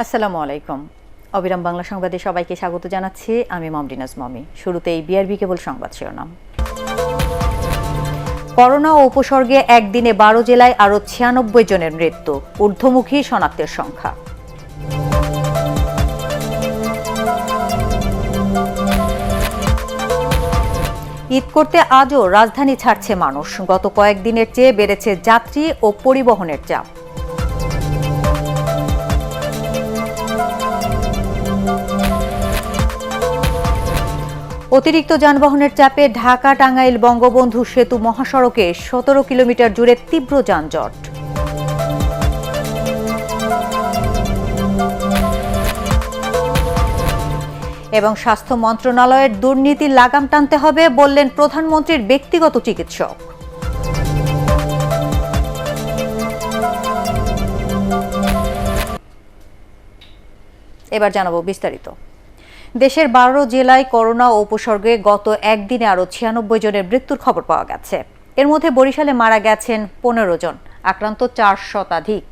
আসসালামু আলাইকুম। অবিরাম বাংলা সংবাদে সবাইকে স্বাগত জানাচ্ছি। আমি মমরিনাজ মমি। শুরুতেই বিআরবি কেবল সংবাদ শিরোনাম। করোনা ও উপসর্গে একদিনে 12 জেলায় আরও 96 জনের মৃত্যু, ঊর্ধ্বমুখী শনাক্তের সংখ্যা। ঈদ করতে আজও রাজধানী ছাড়ছে মানুষ। গত কয়েকদিনের চেয়ে বেড়েছে যাত্রী ও পরিবহনের চাপ। অতিরিক্ত যানবাহনের চাপে ঢাকা টাঙ্গাইল বঙ্গবন্ধু সেতু মহাসড়কে 17 কিলোমিটার জুড়ে তীব্র যানজট। এবং স্বাস্থ্য মন্ত্রণালয়ের দুর্নীতির লাগাম টানতে হবে বললেন প্রধানমন্ত্রীর ব্যক্তিগত চিকিৎসক। এবার জানাবো বিস্তারিত। দেশের 12 জেলায় করোনা ও উপসর্গে গত একদিনে আরও 96 জনের মৃত্যুর খবর পাওয়া গেছে। এর মধ্যে বরিশালে মারা গেছেন 15 জন, আক্রান্ত 4 শতাধিক।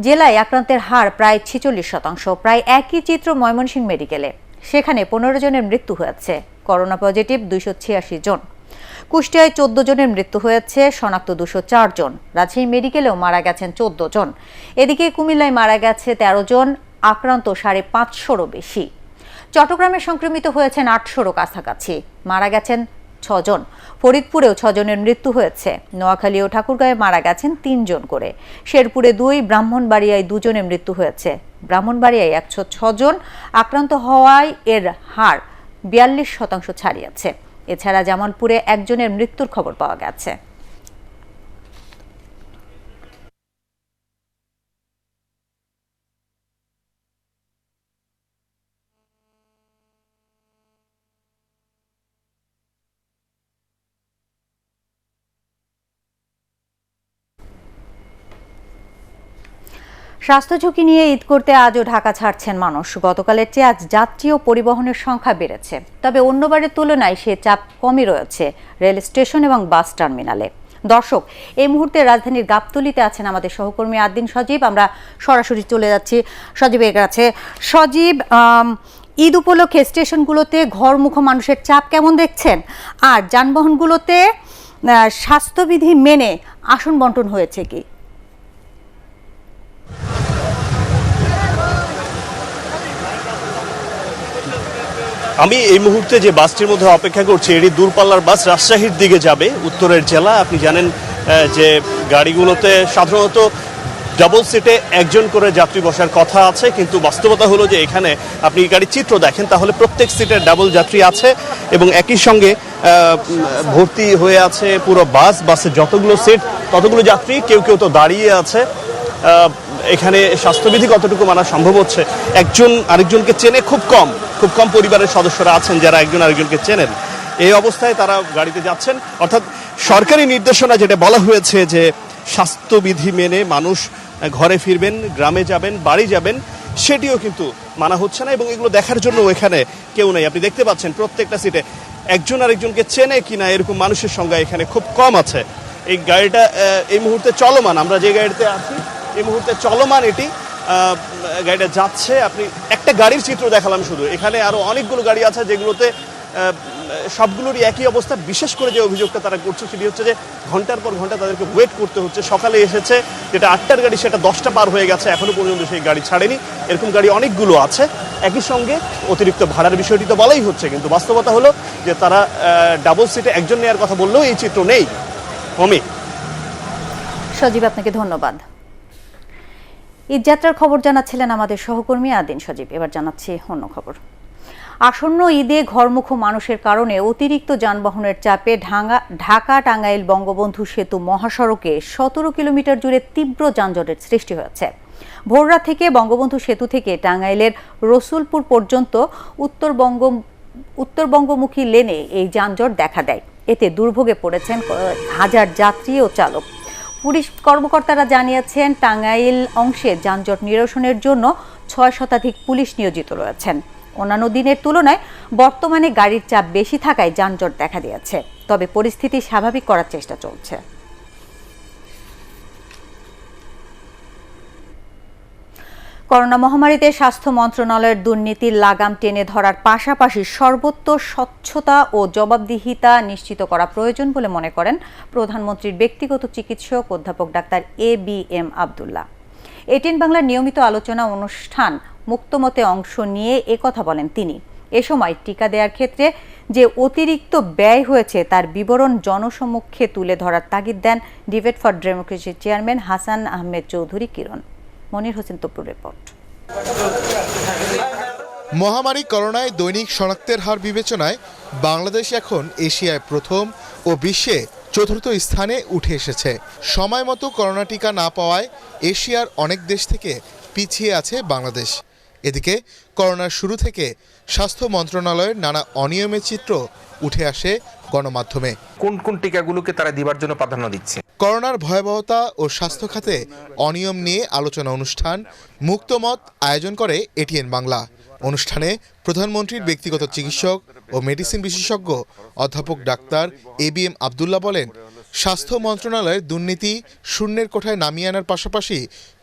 জেলায় আক্রান্তের হার প্রায় 46%। প্রায় একই চিত্র ময়মনসিংহ মেডিকেলে, সেখানে 15 জনের মৃত্যু হয়েছে। করোনা পজিটিভ 286 জন। কুষ্টিয়ায় 14 জনের মৃত্যু হয়েছে, শনাক্ত 204 জন। রাজশাহী মেডিকেলেও মারা গেছেন 14 জন। এদিকে কুমিল্লায় মারা গেছে 13 জন, আক্রান্ত 550-রও বেশি। চট্টগ্রামে সংক্রমিত হয়েছেন 800-রও কাছাকাছি, মারা গেছেন 6 জন। ফরিদপুরেও 6 জনের মৃত্যু হয়েছে। নোয়াখালী ও ঠাকুরগাঁয়ে মারা গেছেন 3 জন করে। শেরপুরে 2, ব্রাহ্মণবাড়িয়ায় 2 জনের মৃত্যু হয়েছে। ব্রাহ্মণবাড়িয়ায় 106 জন। আক্রান্ত হওয়ায় এর হার 42% ছাড়িয়েছে। এছাড়া জামালপুরে 1 জনের মৃত্যুর খবর পাওয়া গেছে। স্বাস্থ্য ঝুঁকি নিয়ে ঈদ করতে আজও ঢাকা ছাড়ছেন মানুষ। গতকালের চেয়ে আজ যাত্রী ও পরিবহনের সংখ্যা বেড়েছে, তবে অন্যবারের তুলনায় সে চাপ কমই রয়েছে রেল স্টেশন এবং বাস টার্মিনালে। দর্শক, এই মুহূর্তে রাজধানীর গাবতলীতে আছেন আমাদের সহকর্মী আদ্দিন সজীব। আমরা সরাসরি চলে যাচ্ছি সজীবের কাছে। সজীব, ঈদ উপলক্ষে স্টেশনগুলোতে ঘরমুখো মানুষের চাপ কেমন দেখছেন? আর যানবাহনগুলোতে স্বাস্থ্যবিধি মেনে আসন বন্টন হয়েছে কি? আমি এই মুহূর্তে যে বাসটির মধ্যে অপেক্ষা করছি, এটি দূরপাল্লার বাস, রাজশাহীর দিকে যাবে, উত্তরের জেলা। আপনি জানেন যে গাড়িগুলোতে সাধারণত ডাবল সিটে 1 জন করে যাত্রী বসার কথা আছে, কিন্তু বাস্তবতা হলো যে এখানে আপনি গাড়ির চিত্র দেখেন তাহলে প্রত্যেক সিটে ডাবল যাত্রী আছে এবং একই সঙ্গে ভর্তি হয়ে আছে পুরো বাসে যতগুলো সিট ততগুলো যাত্রী। কেউ কেউ তো দাঁড়িয়ে আছে। এখানে স্বাস্থ্যবিধি কতটুকু মানা সম্ভব হচ্ছে, একজন আরেকজনকে চেনে খুব কম পরিবারের সদস্যরা আছেন যারা একজন আরেকজনকে চেনেন। এই অবস্থায় তারা গাড়িতে যাচ্ছেন। অর্থাৎ সরকারি নির্দেশনা যেটা বলা হয়েছে যে স্বাস্থ্যবিধি মেনে মানুষ ঘরে ফিরবেন, গ্রামে যাবেন, বাড়ি যাবেন, সেটিও কিন্তু মানা হচ্ছে না। এবং এগুলো দেখার জন্য এখানে কেউ নেই। আপনি দেখতে পাচ্ছেন প্রত্যেকটা সিটে একজন আরেকজনকে চেনে কিনা এরকম মানুষের সংখ্যা এখানে খুব কম আছে। এই গাড়িটা এই মুহূর্তে চলমান, আমরা যে গাড়িতে আছি এই মুহূর্তে চলমান এটি। গাড়িটা যাচ্ছে। আপনি একটা গাড়ির চিত্র দেখালাম শুধু, এখানে আরো অনেকগুলো গাড়ি আছে যেগুলোতে সবগুলোরই একই অবস্থা। বিশেষ করে যে অভিযোগটা তারা করছে সেটি হচ্ছে যে ঘন্টার পর ঘন্টা তাদেরকে ওয়েট করতে হচ্ছে। সকালে এসেছে যেটা 8টার গাড়ি, সেটা 10টা পার হয়ে গেছে, এখনো পর্যন্ত সেই গাড়ি ছাড়েনি। এরকম গাড়ি অনেকগুলো আছে। একই সঙ্গে অতিরিক্ত ভাড়ার বিষয়টি তো বলাই হচ্ছে, কিন্তু বাস্তবতা হলো যে তারা ডাবল সিটে 1 জন নেওয়ার কথা বললেও এই চিত্র নেই। কমে। সজীব, আপনাকে ধন্যবাদ। ঈদযাত্রার খবর জানাচ্ছিলেন আমাদের সহকর্মী আদ্দিন সজীব। এবার জানাচ্ছি অন্য খবর। আসন্ন ঈদে ঘরমুখো মানুষের কারণে অতিরিক্ত যানবাহনের চাপে ঢাকা টাঙ্গাইল বঙ্গবন্ধু সেতু মহাসড়কে 17 কিলোমিটার জুড়ে তীব্র যানজটের সৃষ্টি হয়েছে। ভোররাত থেকে বঙ্গবন্ধু সেতু থেকে টাঙ্গাইলের রসুলপুর পর্যন্ত উত্তরবঙ্গমুখী লেনে এই যানজট দেখা দেয়। এতে দুর্ভোগে পড়েছেন হাজার যাত্রী ও চালক। পুলিশ কর্মকর্তারা জানিয়েছেন, টাঙ্গাইল অংশে যানজট নিরসনের জন্য 6 শতাধিক পুলিশ নিয়োজিত রয়েছেন। অন্যান্য দিনের তুলনায় বর্তমানে গাড়ির চাপ বেশি থাকায় যানজট দেখা দিয়েছে, তবে পরিস্থিতি স্বাভাবিক করার চেষ্টা চলছে। করোনা মহামারীতে স্বাস্থ্য মন্ত্রণালয়ের দুর্নীতির লাগাম টেনে ধরার পাশাপাশি সর্বোত্তর স্বচ্ছতা ও জবাবদিহিতা নিশ্চিত করা প্রয়োজন বলে মনে করেন প্রধানমন্ত্রীর ব্যক্তিগত চিকিৎসক অধ্যাপক ডাক্তার ABM আব্দুল্লাহ। এটিএন বাংলার নিয়মিত আলোচনা অনুষ্ঠান মুক্তমতে অংশ নিয়ে একথা বলেন তিনি। এ সময় টিকা দেওয়ার ক্ষেত্রে যে অতিরিক্ত ব্যয় হয়েছে তার বিবরণ জনসমক্ষে তুলে ধরার তাগিদ দেন ডিবেট ফর ডেমোক্রেসির চেয়ারম্যান হাসান আহমেদ চৌধুরী কিরণ। মনির হোসেন তপুর রিপোর্ট। মহামারী করোনায় দৈনিক শনাক্তের হার বিবেচনায় বাংলাদেশ এখন এশিয়ায় প্রথম ও বিশ্বে চতুর্থ স্থানে উঠে এসেছে। সময় মতো করোনা টিকা না পাওয়ায় এশিয়ার অনেক দেশ থেকে পিছিয়ে আছে বাংলাদেশ। এদিকে করোনার শুরু থেকে স্বাস্থ্য মন্ত্রণালয়ের নানা অনিয়মের চিত্র উঠে আসে গণমাধ্যমে। কোন কোন টিকাগুলোকে তারা দিবার জন্য প্রাধান্য দিচ্ছে? করোনার ভয়াবহতা ও স্বাস্থ্য খাতে অনিয়ম নিয়ে আলোচনা অনুষ্ঠান মুক্তমত আয়োজন করে এটিএন বাংলা। অনুষ্ঠানে প্রধানমন্ত্রীর ব্যক্তিগত চিকিৎসক ও মেডিসিন বিশেষজ্ঞ অধ্যাপক ডাক্তার ABM আব্দুল্লাহ বলেন, স্বাস্থ্য মন্ত্রণালয়ের দুর্নীতি শূন্যের কোঠায় নামিয়ে আনার পাশাপাশি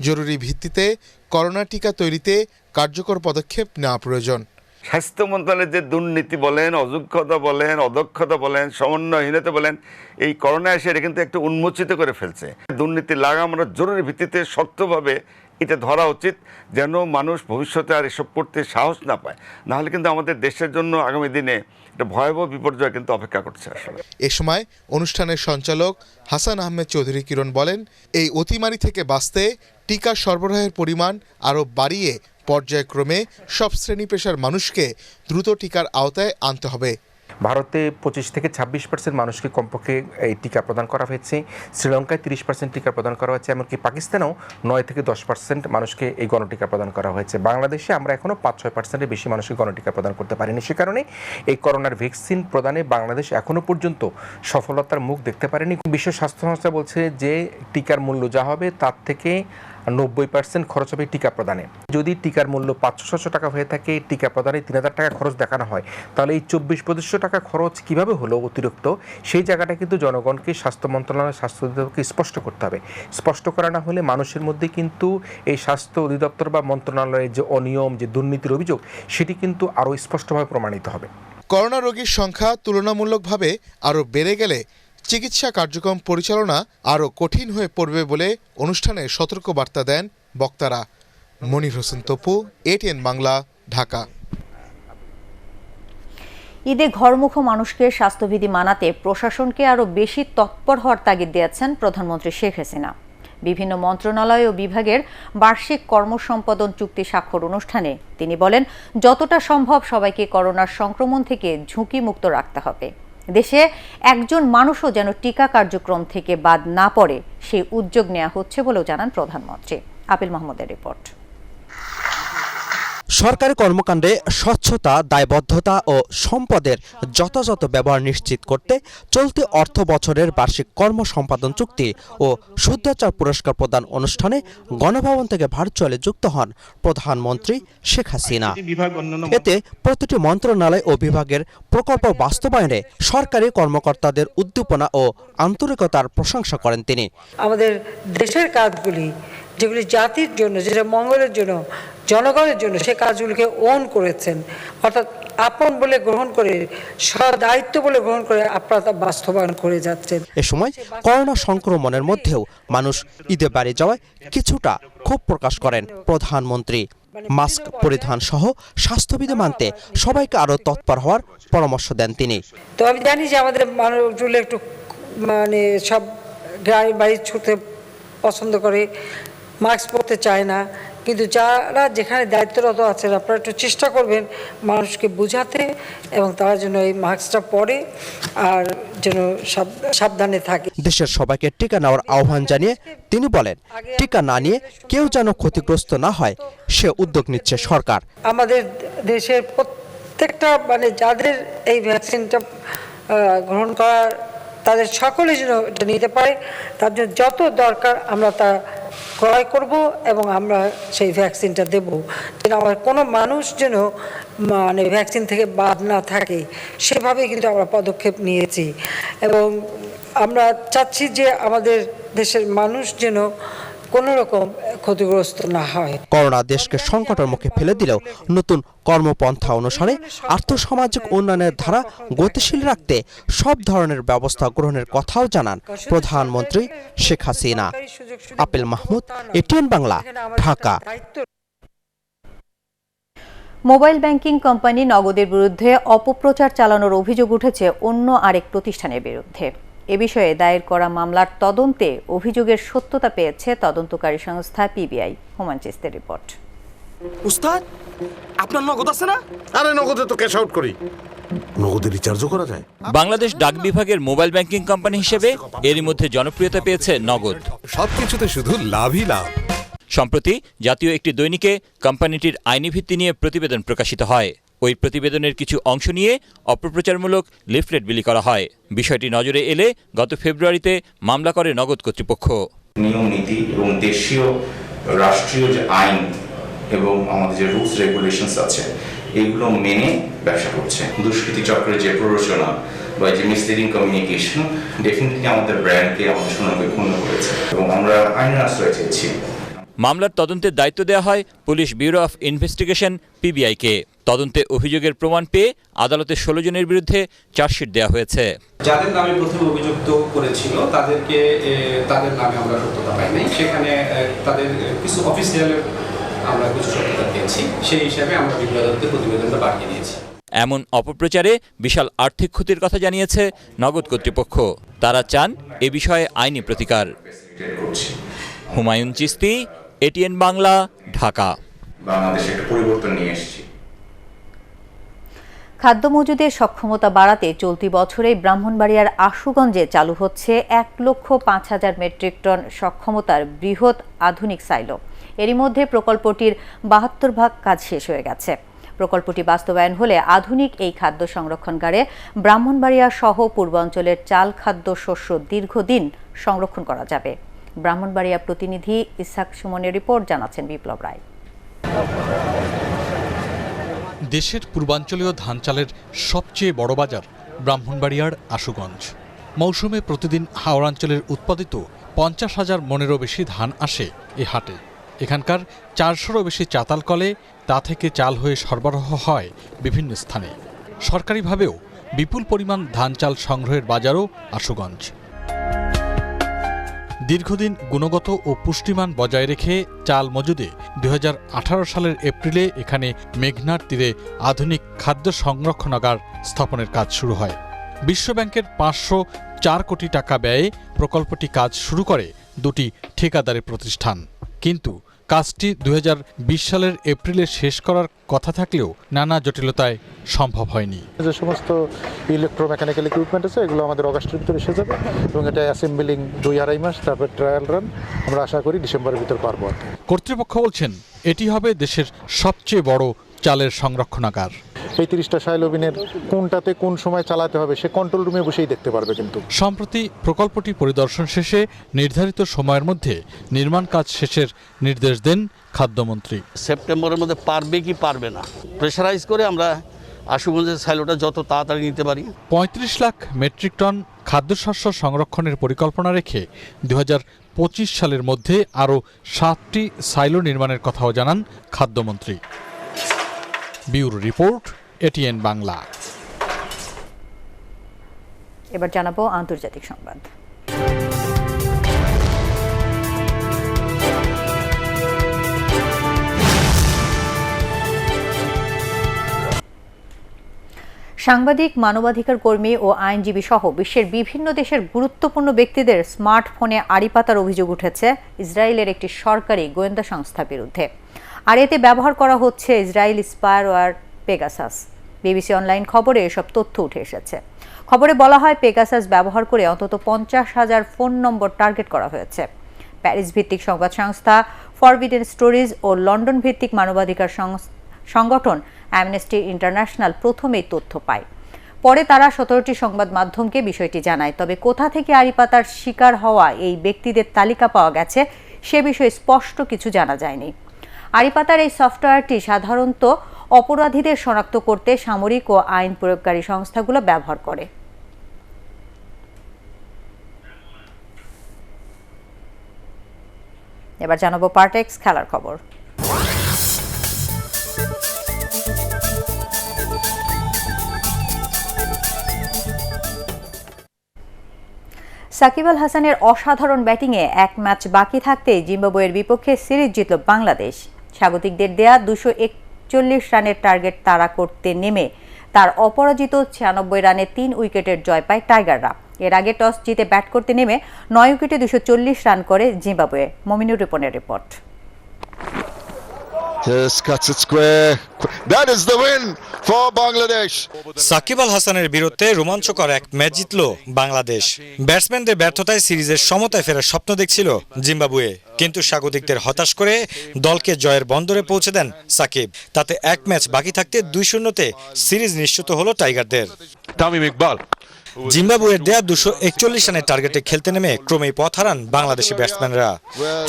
জরুরি ভিত্তিতে করোনা টিকা তৈরিতে কার্যকর পদক্ষেপ নেওয়া প্রয়োজন। স্বাস্থ্য মন্ত্রণালয়ের যে দুর্নীতি বলেন, অযোগ্যতা বলেন, অদক্ষতা বলেন, সমন্বয়হীনতা বলেন, এই করোনা এসে এটা কিন্তু একটা উন্মোচিত করে ফেলছে। দুর্নীতি লাগাম আমরা জরুরি ভিত্তিতে শক্তভাবে এটা ধরা উচিত, যেন মানুষ ভবিষ্যতে আর এসব করতে সাহস না পায়। নাহলে কিন্তু আমাদের দেশের জন্য আগামী দিনে একটা ভয়াবহ বিপর্যয় কিন্তু অপেক্ষা করছে। আসলে এ সময় অনুষ্ঠানের সঞ্চালক হাসান আহমেদ চৌধুরী কিরণ বলেন, এই অতিমারি থেকে বাঁচতে টিকা সরবরাহের পরিমাণ আরও বাড়িয়ে পর্যায়ক্রমে সব শ্রেণী পেশার মানুষকে দ্রুত টিকার আওতায় আনতে হবে। ভারতে 25 থেকে 26% মানুষকে কমপক্ষে এই টিকা প্রদান করা হয়েছে। শ্রীলঙ্কায় 30% টিকা প্রদান করা হয়েছে। এমনকি পাকিস্তানেও 9 থেকে 10% মানুষকে এই গণটিকা প্রদান করা হয়েছে। বাংলাদেশে আমরা এখনও 5-6%-এর বেশি মানুষকে গণটিকা প্রদান করতে পারিনি। সে কারণে এই করোনার ভ্যাকসিন প্রদানে বাংলাদেশ এখনও পর্যন্ত সফলতার মুখ দেখতে পারেনি। বিশ্ব স্বাস্থ্য সংস্থা বলছে যে টিকার মূল্য যা হবে তার থেকে 90% খরচ হবে টিকা প্রদানে। যদি টিকার মূল্য 500-600 টাকা হয়ে থাকে, টিকা প্রদানে 3000 টাকা খরচ দেখানো হয়, তাহলে এই 24-2500 টাকা খরচ কিভাবে হলো অতিরিক্ত, সেই জায়গাটা কিন্তু জনগণকে স্বাস্থ্য মন্ত্রণালয় স্বাস্থ্য অধিদপ্তরকে স্পষ্ট করতে হবে। স্পষ্ট করা না হলে মানুষের মধ্যে কিন্তু এই স্বাস্থ্য অধিদপ্তর বা মন্ত্রণালয়ের যে অনিয়ম, যে দুর্নীতির অভিযোগ, সেটি কিন্তু আরও স্পষ্টভাবে প্রমাণিত হবে। করোনা রোগীর সংখ্যা তুলনামূলকভাবে আরও বেড়ে গেলে চিকিৎসা কার্যক্রম পরিচালনা আরও কঠিন হয়ে পড়বে বলে অনুষ্ঠানে সতর্ক বার্তা দেন বক্তারা। মনির হোসেন তপু, এটিএন বাংলা, ঢাকা। ঈদে ঘরমুখো মানুষকে স্বাস্থ্যবিধি মানাতে প্রশাসনকে আরও বেশি তৎপর হওয়ার তাগিদ দিয়েছেন প্রধানমন্ত্রী শেখ হাসিনা। বিভিন্ন মন্ত্রণালয় ও বিভাগের বার্ষিক কর্মসম্পাদন চুক্তি স্বাক্ষর অনুষ্ঠানে তিনি বলেন, যতটা সম্ভব সবাইকে করোনার সংক্রমণ থেকে ঝুঁকিমুক্ত রাখতে হবে। দেশে একজন মানুষও যেন টিকা কার্যক্রম থেকে বাদ না পড়ে সেই উদ্যোগ নেওয়া হচ্ছে বলেও জানান প্রধানমন্ত্রী। আপিল মাহমুদের রিপোর্ট। সরকারি কর্মকাণ্ডে স্বচ্ছতা, দায়বদ্ধতা ও সম্পদের যথাযথ ব্যবহার নিশ্চিত করতে চলতি অর্থ বছরের বার্ষিক কর্ম সম্পাদন চুক্তি ও শুদ্ধাচার পুরস্কার প্রদান অনুষ্ঠানে গণভবন থেকে ভার্চুয়ালি যুক্ত হন প্রধানমন্ত্রী শেখ হাসিনা। এতে প্রতিটি মন্ত্রণালয় ও বিভাগের প্রকল্প বাস্তবায়নে সরকারি কর্মকর্তাদের উদ্দীপনা ও আন্তরিকতার প্রশংসা করেন তিনি। আমাদের দেশের কাজগুলি যেগুলি জাতির জন্য, যেটা মঙ্গলের জন্য, জনগণের জন্য, সে কাজগুলিকে ওন করেছেন, অর্থাৎ আপন বলে গ্রহণ করে, সদায়িত্ব বলে গ্রহণ করে আপনারা তা বাস্তবায়ন করে যাচ্ছেন। এ সময় করোনা সংক্রমণের মধ্যেও মানুষ ঈদে বাড়ি যাওয়ায় কিছুটা ক্ষোভ প্রকাশ করেন প্রধানমন্ত্রী। মাস্ক পরিধান সহ স্বাস্থ্যবিধি মানতে সবাইকে আরও তৎপর হওয়ার পরামর্শ দেন তিনি। তো আমি জানি যে আমাদের মানুষগুলো একটু সব গাড়ি বাড়ি ছুটতে পছন্দ করে, মাস্ক পরতে চায় না, কিন্তু যারা যেখানে দায়িত্বরত আছেন আপনারা একটু চেষ্টা করবেন মানুষকে বোঝাতে এবং তারা যেন এই মাস্কটা পরে আর যেন সাবধানে থাকে। দেশের সবাইকে টিকা নেওয়ার আহ্বান জানিয়ে তিনি বলেন, টিকা না নিয়ে কেউ যেন ক্ষতিগ্রস্ত না হয় সে উদ্যোগ নিচ্ছে সরকার। আমাদের দেশের প্রত্যেকটা যাদের এই ভ্যাকসিনটা গ্রহণ করার, তাদের সকলে যেন এটা নিতে পারে, তার জন্য যত দরকার আমরা তা ক্রয় করব এবং আমরা সেই ভ্যাকসিনটা দেব, যেন আমার কোনো মানুষ যেন ভ্যাকসিন থেকে বাদ না থাকে, সেভাবে কিন্তু আমরা পদক্ষেপ নিয়েছি। এবং আমরা চাচ্ছি যে আমাদের দেশের মানুষ যেন কোনো রকম ক্ষতিগ্রস্ত না হয়। করোনা দেশকে সংকটের মুখে ফেলে দিলেও নতুন কর্মপন্থা অনুসারে আর্থসামাজিক উন্নয়নের ধারা গতিশীল রাখতে সব ধরনের ব্যবস্থা গ্রহণের কথাও জানান প্রধানমন্ত্রী Sheikh Hasina. Apel Mahmud, ATN Bangla, Dhaka. Mobile banking company নগদের বিরুদ্ধে অপপ্রচার চালানোর অভিযোগ উঠেছে অন্য আরেক প্রতিষ্ঠানের বিরুদ্ধে। এ বিষয়ে দায়ের করা মামলার তদন্তে অভিযোগের সত্যতা পেয়েছে তদন্তকারী সংস্থা পিবিআই। হুমায়ুন চিস্তির রিপোর্ট। উস্তাদ, আপনার নগদ আছে না? আরে নগদে তো ক্যাশ আউট করি, নগদে রিচার্জও করা যায়। বাংলাদেশ ডাক বিভাগের মোবাইল ব্যাংকিং কোম্পানি হিসেবে এরই মধ্যে জনপ্রিয়তা পেয়েছে নগদ। সবকিছুতে শুধু লাভই লাভ। সম্প্রতি জাতীয় একটি দৈনিকে কোম্পানিটির আইনি ভিত্তি নিয়ে প্রতিবেদন প্রকাশিত হয়। ওই প্রতিবেদনের কিছু অংশ নিয়ে অপপ্রচারমূলক লিফলেট বিলি করা হয়। বিষয়টি নজরে এলে গত ফেব্রুয়ারিতে মামলা করে নগদ কর্তৃপক্ষ। নিয়ম নীতি এবং দেশীয় রাষ্ট্রীয় যে আইন এবং আমাদের যে রুলস রেগুলেশনস আছে এগুলো মেনে ব্যবসা করছে। দুষ্কৃতী চক্রের যে প্ররোচনা বা যে মিসলিডিং কমিউনিকেশন ডেফিনেটলি আমাদের ব্র্যান্ডকে, আমাদের সুনামকে ক্ষুণ্ণ করেছে এবং আমরা আইনের আশ্রয় চেয়েছি। মামলার তদন্তের দায়িত্ব দেওয়া হয় পুলিশ ব্যুরো অফ ইনভেস্টিগেশন পিবিআইকে। তদন্তে অভিযোগের প্রমাণ পেয়ে আদালতে 16 জনের বিরুদ্ধে চার্জশিট দেওয়া হয়েছে। যাদের নামে প্রথমে অভিযুক্ত করেছিল তাদের নামে আমরা সত্যতা পাই নাই, সেখানে তাদের কিছু অফিসিয়ালের আমরা কিছু সত্যতা পেয়েছি, সেই হিসাবে আমরা বিজ্ঞ আদালতে প্রতিবেদনটা পাঠিয়ে দিয়েছি। এমন অপপ্রচারে বিশাল আর্থিক ক্ষতির কথা জানিয়েছে নগদ কর্তৃপক্ষ। তারা চান এ বিষয়ে আইনি প্রতিকার। হুমায়ুন চিস্তি, এটিএন বাংলা, ঢাকা। বাংলাদেশে একটা পরিবর্তন নিয়ে এসেছি। খাদ্য মজুদের সক্ষমতা বাড়াতে চলতি বছরেই ব্রাহ্মণবাড়িয়ার আশুগঞ্জে চালু হচ্ছে 1,05,000 মেট্রিক টন সক্ষমতার বৃহৎ আধুনিক সাইলো। এরই মধ্যে প্রকল্পটির 72% কাজ শেষ হয়ে গেছে। প্রকল্পটি বাস্তবায়ন হলে আধুনিক এই খাদ্য সংরক্ষণগারে ব্রাহ্মণবাড়িয়া সহ পূর্বাঞ্চলের চাল খাদ্য শস্য দীর্ঘদিন সংরক্ষণ করা যাবে। ব্রাহ্মণবাড়িয়া প্রতিনিধি ইসহাক সুমনের রিপোর্ট, জানাচ্ছেন বিপ্লব রায়। দেশের পূর্বাঞ্চলীয় ধান চালের সবচেয়ে বড় বাজার ব্রাহ্মণবাড়িয়ার আশুগঞ্জ। মৌসুমে প্রতিদিন হাওড়াঞ্চলের উৎপাদিত 50,000 মনেরও বেশি ধান আসে এ হাটে। এখানকার 400রও বেশি চাতাল কলে তা থেকে চাল হয়ে সরবরাহ হয় বিভিন্ন স্থানে। সরকারিভাবেও বিপুল পরিমাণ ধান চাল সংগ্রহের বাজারও আশুগঞ্জ। দীর্ঘদিন গুণগত ও পুষ্টিমান বজায় রেখে চাল মজুদে 2018 সালের এপ্রিলে এখানে মেঘনার তীরে আধুনিক খাদ্য সংরক্ষণাগার স্থাপনের কাজ শুরু হয়। বিশ্বব্যাংকের 504 কোটি টাকা ব্যয়ে প্রকল্পটি কাজ শুরু করে দুটি ঠিকাদারি প্রতিষ্ঠান। কিন্তু কাজটি 2020 সালের এপ্রিলে শেষ করার কথা থাকলেও নানা জটিলতায় সম্ভব হয়নি। যে সমস্ত ইলেকট্রোমেকানিক্যাল ইকুইপমেন্ট আছে এগুলো আমাদের অগাস্টের ভিতরে এসে যাবে এবং এটা অ্যাসেম্বলিং 2-2.5 মাস, তারপর ট্রায়াল রান আমরা আশা করি ডিসেম্বরের ভিতর পারবো। কর্তৃপক্ষ বলছেন এটি হবে দেশের সবচেয়ে বড় চালের সংরক্ষণাগার। এই 30টা সাইলোবিনের কোনটাতে কোন সময় চালাতে হবে সে কন্ট্রোল রুমে বসেই দেখতে পারবে। কিন্তু সম্প্রতি প্রকল্পটি পরিদর্শন শেষে নির্ধারিত সময়ের মধ্যে নির্মাণ কাজ শেষের নির্দেশ দেন খাদ্যমন্ত্রী। সেপ্টেম্বরের মধ্যে পারবে কি পারবে না প্রেশারাইজ করে আমরা আশুগঞ্জের সাইলোটা যত তাড়াতাড়ি নিতে পারি। 35 লাখ মেট্রিক টন খাদ্যশস্য সংরক্ষণের পরিকল্পনা রেখে 2025 সালের মধ্যে আরও 7টি সাইলো নির্মাণের কথাও জানান খাদ্যমন্ত্রী। Bureau report, ATN Bangla. এবার জানাবো আন্তর্জাতিক সংবাদ। সাংবাদিক, মানবাধিকার কর্মী ও আইনজীবী সহ বিশ্বের বিভিন্ন দেশের গুরুত্বপূর্ণ ব্যক্তিদের স্মার্টফোনে আড়ি পাতার অভিযোগ উঠেছে ইসরায়েলের একটি সরকারি গোয়েন্দা সংস্থার বিরুদ্ধে। আর এতে ব্যবহার করা হচ্ছে Israel spyware Pegasus. BBC online খবরে এসব তথ্য উঠে এসেছে। খবরে বলা হয় পেগাসাস ব্যবহার করে অন্তত 50,000 ফোন নম্বর টার্গেট করা হয়েছে। প্যারিস ভিত্তিক সংবাদ সংস্থা ফরবিডেন স্টোরিজ ও লন্ডন ভিত্তিক মানবাধিকার সংগঠন অ্যামনেস্টি ইন্টারন্যাশনাল প্রথমেই তথ্য পায়। পরে তারা 17টি সংবাদ মাধ্যমকে বিষয়টি জানায়। তবে কোথা থেকে আড়ি পাতার শিকার হওয়া এই ব্যক্তিদের তালিকা পাওয়া গেছে সে বিষয়ে স্পষ্ট কিছু জানা যায়নি। আড়ি পাতার এই সফটওয়্যারটি সাধারণত অপরাধীদের শনাক্ত করতে সামরিক ও আইন প্রয়োগকারী সংস্থাগুলো ব্যবহার করে। এবার জানাবো পার্টেক্স খেলার খবর। সাকিব আল হাসানের অসাধারণ ব্যাটিংয়ে এক ম্যাচ বাকি থাকতেই জিম্বাবুয়ের বিপক্ষে সিরিজ জিতল বাংলাদেশ। স্বাগতিকদের দেয়া 241 রানের টার্গেট তাড়া করতে নেমে তার অপরাজিত 96 রানে 3 উইকেটের জয় পায় টাইগাররা। এর আগে টস জিতে ব্যাট করতে নেমে 9 উইকেটে 240 রান করে জিম্বাবুয়ে। মমিনুর রিপনের রিপোর্ট। সাকিব আল হাসানের বিরুদ্ধে রোমাঞ্চকর এক ম্যাচ জিতল বাংলাদেশ। ব্যাটসম্যানদের ব্যর্থতায় সিরিজের সমতায় ফেরার স্বপ্ন দেখছিল জিম্বাবুয়ে, কিন্তু স্বাগতিকদের হতাশ করে দলকে জয়ের বন্দরে পৌঁছে দেন সাকিব। তাতে এক ম্যাচ বাকি থাকতে 2-0-তে সিরিজ নিশ্চিত হলো টাইগারদের। তামিম ইকবাল জিম্বাবুয়ের দেয়া 241 রানের টার্গেটে খেলতে নেমে ক্রমেই পথ হারান বাংলাদেশি ব্যাটসম্যানরা।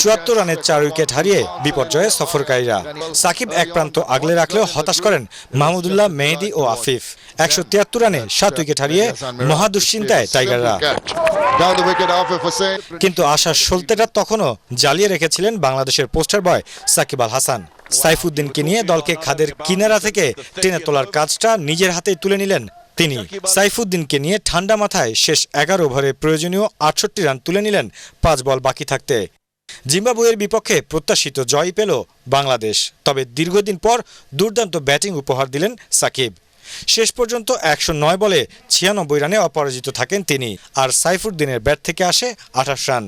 74 রানের 4 উইকেট হারিয়ে বিপর্যয়ে সফরকারীরা। সাকিব এক প্রান্ত আগলে রাখলেও হতাশ করেন মাহমুদুল্লাহ, মেহেদী ও আফিফ। 173 রানে 7 উইকেট হারিয়ে মহা দুশ্চিন্তায় টাইগাররা। কিন্তু আশার সলতেটা তখনও জ্বালিয়ে রেখেছিলেন বাংলাদেশের পোস্টার বয় সাকিব আল হাসান। সাইফুদ্দিনকে নিয়ে দলকে খাদের কিনারা থেকে টেনে তোলার কাজটা নিজের হাতেই তুলে নিলেন তিনি। সাইফুদ্দিনকে নিয়ে ঠান্ডা মাথায় শেষ 11 ওভারে প্রয়োজনীয় 68 রান তুলে নিলেন 5 বল বাকি থাকতে। জিম্বাবুয়ের বিপক্ষে প্রত্যাশিত জয় পেল বাংলাদেশ। তবে দীর্ঘদিন পর দুর্দান্ত ব্যাটিং উপহার দিলেন সাকিব। শেষ পর্যন্ত 109 বলে 96 রানে অপরাজিত থাকেন তিনি। আর সাইফুদ্দিনের ব্যাট থেকে আসে 28 রান।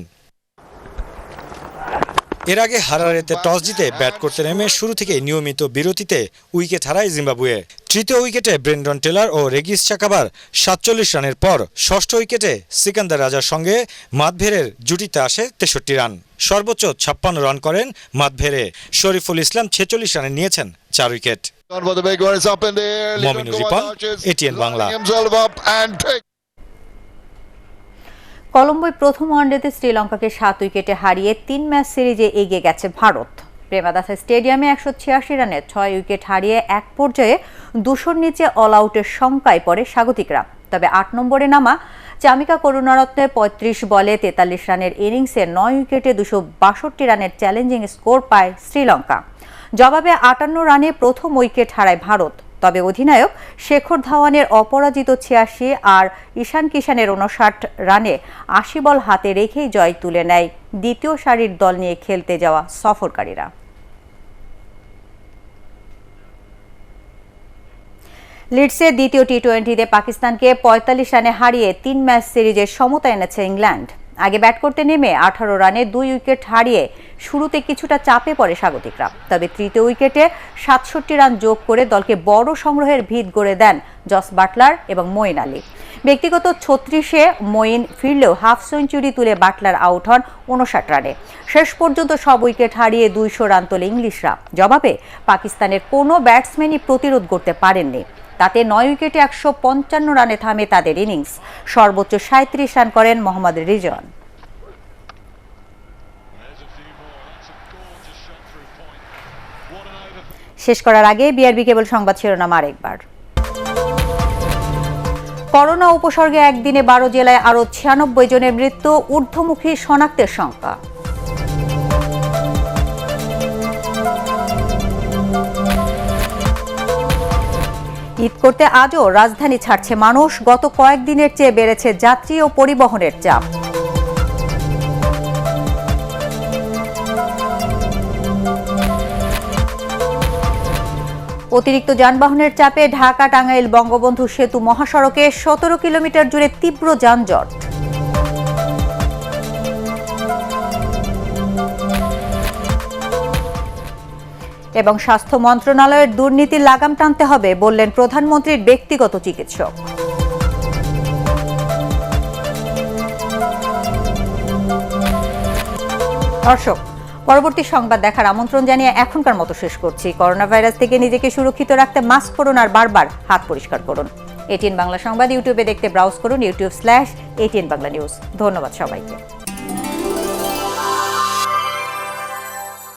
এর আগে হারারেতে টস জিতে ব্যাট করতে নেমে শুরু থেকে নিয়মিত বিরতিতে উইকেট হারায় জিম্বাবুয়ে। তৃতীয় উইকেটে ব্রেন্ডন টেলর ও রেগিস চাকাবার 47 রানের পর ষষ্ঠ উইকেটে সিকান্দার রাজার সঙ্গে মাদভেরের জুটিতে আসে 63 রান। সর্বোচ্চ 56 রান করেন মাদভেরে। শরীফুল ইসলাম 46 রানে নিয়েছেন 4 উইকেট। মমিনুর রিপন, এটিএন বাংলা। কলম্বোয় প্রথম ওয়ানডেতে শ্রীলঙ্কাকে 7 উইকেটে হারিয়ে 3 ম্যাচ সিরিজে এগিয়ে গেছে ভারত। প্রেমাদাসা স্টেডিয়ামে 186 রানে 6 উইকেট হারিয়ে এক পর্যায়ে 200-র নিচে অল আউটের শঙ্কায় পড়ে স্বাগতিকরা। তবে 8 নম্বরে নামা চামিকা করুণারত্নের 35 বলে 43 রানের ইনিংসে 9 উইকেটে 262 রানের চ্যালেঞ্জিং স্কোর পায় শ্রীলঙ্কা। জবাবে 58 রানে প্রথম উইকেট হারায় ভারত। তবে অধিনায়ক শেখর ধাওয়ানের অপরাজিত 86 আর ঈশান কিষানের 59 রানে 80 বল হাতে রেখেই জয় তুলে নেয় দ্বিতীয় সারির দল নিয়ে খেলতে যাওয়া সফরকারীরা। লিডসের দ্বিতীয় টি-20তে পাকিস্তানকে 45 রানে হারিয়ে 3 ম্যাচ সিরিজের সমতা এনেছে ইংল্যান্ড। আগে ব্যাট করতে নেমে 18 রানে 2 উইকেট হারিয়ে শুরুতে কিছুটা চাপে পড়ে স্বাগতিকরা। তবে তৃতীয় উইকেটে 67 রান যোগ করে দলকে বড় সংগ্রহের ভিত গড়ে দেন জস বাটলার এবং মঈন আলী। ব্যক্তিগত 36-এ মঈন ফিরলেও হাফ সেঞ্চুরি তুলে বাটলার আউট হন 59 রানে। শেষ পর্যন্ত সব উইকেট হারিয়ে 200 রান তোলে ইংলিশরা। জবাবে পাকিস্তানের কোনো ব্যাটসম্যানই প্রতিরোধ করতে পারেননি। তাতে 9 উইকেটে 155 রানে থামে তাদের ইনিংস। সর্বোচ্চ 37 রান করেন মোহাম্মদ রিজন। শেষ করার আগে বিআরবি কেবল সংবাদ শিরোনাম আরেকবার। করোনা উপসর্গে একদিনে 12 জেলায় আরও 96 জনের মৃত্যু, ঊর্ধ্বমুখী শনাক্তের সংখ্যা। ঈদ করতে আজও রাজধানী ছাড়ছে মানুষ। গত কয়েকদিনের চেয়ে বেড়েছে যাত্রী ও পরিবহনের চাপ। অতিরিক্ত যানবাহনের চাপে ঢাকা টাঙ্গাইল বঙ্গবন্ধু সেতু মহাসড়কে 17 কিলোমিটার জুড়ে তীব্র যানজট। এবং স্বাস্থ্য মন্ত্রণালয়ের দুর্নীতির লাগাম টানতে হবে বললেন প্রধানমন্ত্রীর ব্যক্তিগত চিকিৎসক। দর্শক, পরবর্তী সংবাদ দেখার আমন্ত্রণ জানিয়ে এখনকার মতো শেষ করছি। করোনা ভাইরাস থেকে নিজেকে সুরক্ষিত রাখতে মাস্ক পরুন আর বারবার হাত পরিষ্কার করুন। এটিএন বাংলা সংবাদ ইউটিউবে দেখতে ব্রাউজ করুন youtube/ATN Bangla News। ধন্যবাদ সবাইকে।